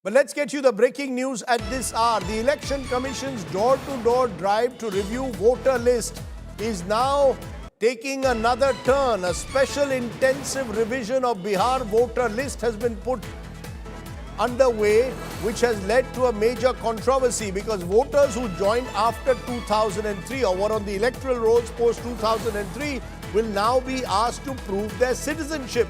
But let's get you the breaking news at this hour. The Election Commission's door-to-door drive to review voter list is now taking another turn. A special intensive revision of Bihar voter list has been put underway, which has led to a major controversy because voters who joined after 2003 or were on the electoral rolls post 2003 will now be asked to prove their citizenship.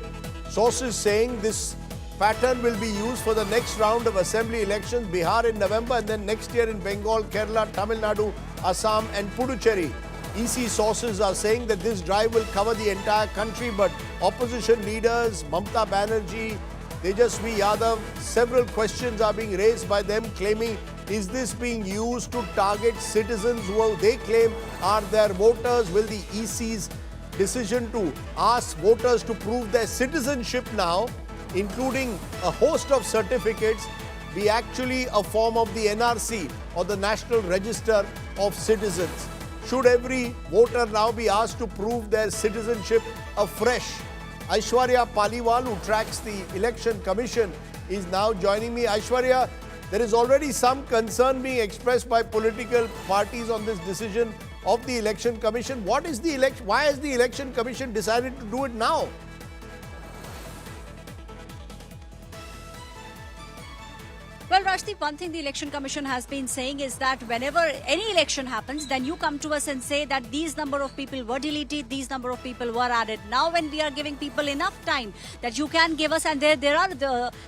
Sources saying this pattern will be used for the next round of assembly elections, Bihar in November, and then next year in Bengal, Kerala, Tamil Nadu, Assam and Puducherry. EC sources are saying that this drive will cover the entire country, but opposition leaders, Mamta Banerjee, Tejasvi Yadav, several questions are being raised by them claiming, is this being used to target citizens who they claim are their voters? Will the EC's decision to ask voters to prove their citizenship now, including a host of certificates, be actually a form of the NRC or the National Register of Citizens? Should every voter now be asked to prove their citizenship afresh? Aishwarya Paliwal, who tracks the Election Commission, is now joining me. Aishwarya, there is already some concern being expressed by political parties on this decision of the Election Commission. Why has the Election Commission decided to do it now? Well, Rajdeep, one thing the Election Commission has been saying is that whenever any election happens, then you come to us and say that these number of people were deleted, these number of people were added. Now, when we are giving people enough time that you can give us, and there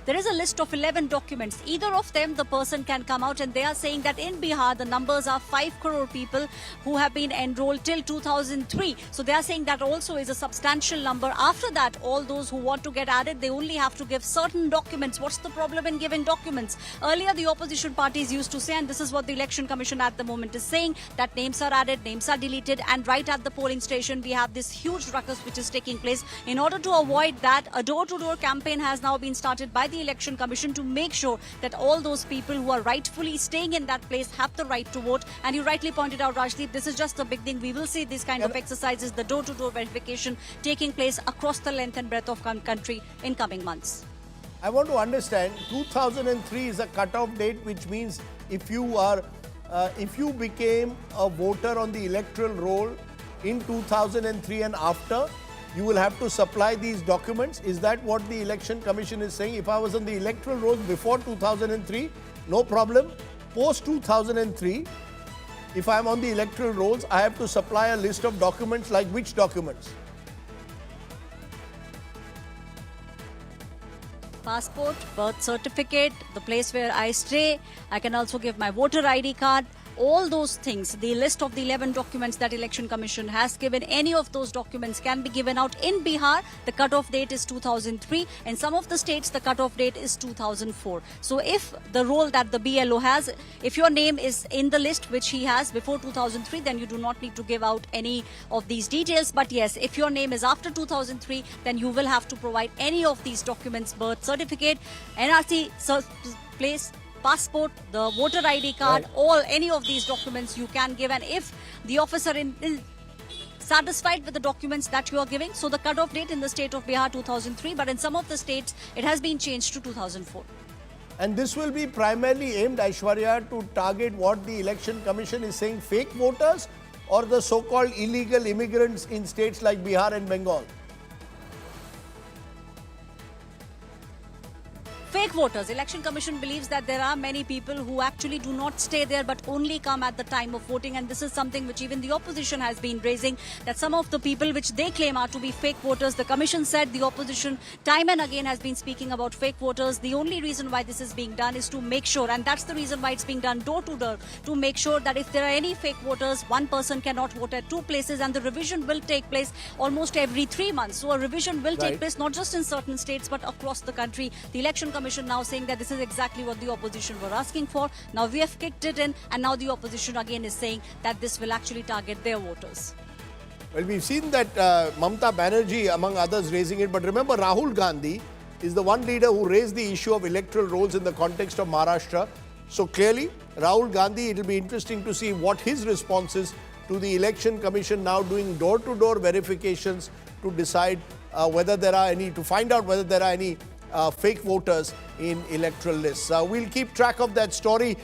is a list of 11 documents. Either of them, the person can come out, and they are saying that in Bihar, the numbers are 5 crore people who have been enrolled till 2003. So they are saying that also is a substantial number. After that, all those who want to get added, they only have to give certain documents. What's the problem in giving documents? Earlier, the opposition parties used to say, and this is what the Election Commission at the moment is saying, that names are added, names are deleted, and right at the polling station, we have this huge ruckus which is taking place. In order to avoid that, a door-to-door campaign has now been started by the Election Commission to make sure that all those people who are rightfully staying in that place have the right to vote. And you rightly pointed out, Rajdeep, this is just the beginning. We will see these kind of exercises, the door-to-door verification taking place across the length and breadth of country in coming months. I want to understand, 2003 is a cutoff date, which means if you became a voter on the electoral roll in 2003 and after, you will have to supply these documents. Is that what the Election Commission is saying? If I was on the electoral roll before 2003, no problem. Post 2003, if I am on the electoral rolls, I have to supply a list of documents. Like which documents? Passport, birth certificate, the place where I stay. I can also give my voter ID card. All those things, the list of the 11 documents that Election Commission has given, any of those documents can be given out. In Bihar, the cutoff date is 2003. In some of the states, the cutoff date is 2004. So if the role that the BLO has, if your name is in the list which he has before 2003, then you do not need to give out any of these details. But yes, if your name is after 2003, then you will have to provide any of these documents, birth certificate, NRC place, passport, the voter ID card, any of these documents you can give. And if the officer is satisfied with the documents that you are giving, so the cutoff date in the state of Bihar 2003, but in some of the states it has been changed to 2004. And this will be primarily aimed, Aishwarya, to target what the Election Commission is saying, fake voters or the so-called illegal immigrants in states like Bihar and Bengal? Fake voters. Election Commission believes that there are many people who actually do not stay there but only come at the time of voting, and this is something which even the opposition has been raising, that some of the people which they claim are to be fake voters. The Commission said the opposition time and again has been speaking about fake voters. The only reason why this is being done is to make sure, and that's the reason why it's being done door to door, to make sure that if there are any fake voters, one person cannot vote at two places, and the revision will take place almost every 3 months. So a revision will take place not just in certain states but across the country. The Election Commission now saying that this is exactly what the opposition were asking for. Now we have kicked it in, and now the opposition again is saying that this will actually target their voters. Well, we've seen that Mamta Banerjee, among others, raising it. But remember, Rahul Gandhi is the one leader who raised the issue of electoral rolls in the context of Maharashtra. So clearly, Rahul Gandhi, it will be interesting to see what his response is to the Election Commission now doing door-to-door verifications to decide whether there are any, to find out whether there are any fake voters in electoral lists. We'll keep track of that story.